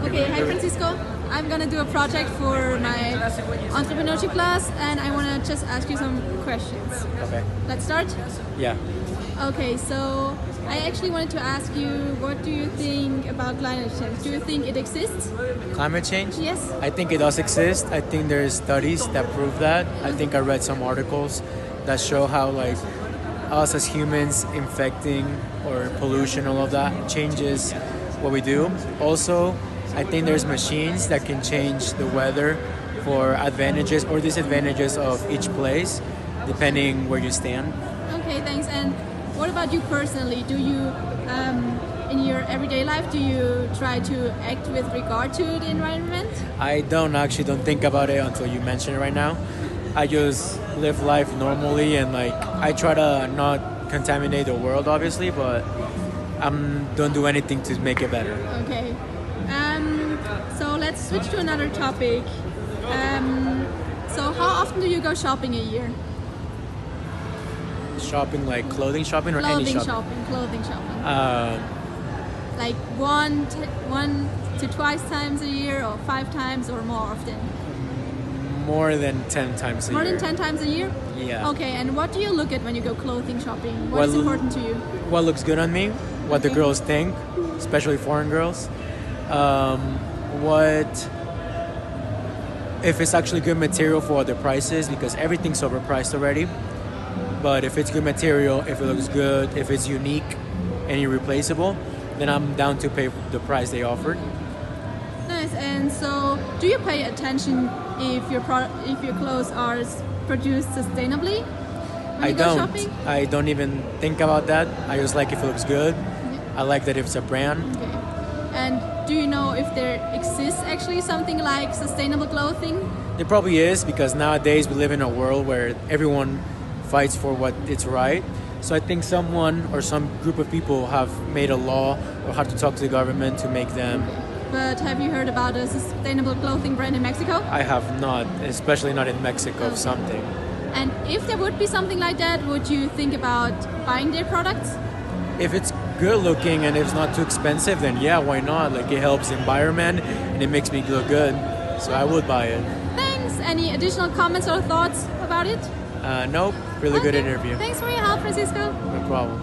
Okay, hi Francisco. I'm gonna do a project for my entrepreneurship class and I wanna just ask you some questions. Okay. Let's start? Yeah. Okay, so I actually wanted to ask you, what do you think about climate change? Do you think it exists? Climate change? Yes? I think it does exist. I think there's studies that prove that. I think I read some articles that show how like us as humans infecting or pollution, all of that changes what we do. Also, I think there's machines that can change the weather for advantages or disadvantages of each place, depending where you stand. Okay, thanks. And what about you personally? Do you, in your everyday life, do you try to act with regard to the environment? I don't think about it until you mention it right now. I just live life normally and like I try to not contaminate the world, obviously, but I don't do anything to make it better. Okay. So let's switch to another topic. So how often do you go shopping a year? Shopping, like clothing shopping or any shopping? Clothing shopping. Like one to twice times a year, or 5 times, or more often? More than 10 times a year. More than 10 times a year? Yeah. Okay, and what do you look at when you go clothing shopping? What is important to you? What looks good on me, what the Okay. girls think, especially foreign girls. What if it's actually good material for the prices, because everything's overpriced already. But if it's good material, if it looks good, if it's unique and irreplaceable, then I'm down to pay the price they offered. Nice. And so, do you pay attention if your clothes are produced sustainably when I you go don't. shopping? I don't even think about that. I just like if it looks good. I like that if it's a brand. Okay. And do you know if there exists actually something like sustainable clothing? It probably is, because nowadays we live in a world where everyone fights for what is right. So I think someone or some group of people have made a law or have to talk to the government to make them. But have you heard about a sustainable clothing brand in Mexico? I have not, especially not in Mexico, of something. And if there would be something like that, would you think about buying their products? If it's good looking and it's not too expensive, then yeah, why not? Like, it helps the environment and it makes me look good. So I would buy it. Thanks. Any additional comments or thoughts about it? Nope, really good Okay. interview. Thanks for your help, Francisco. No problem.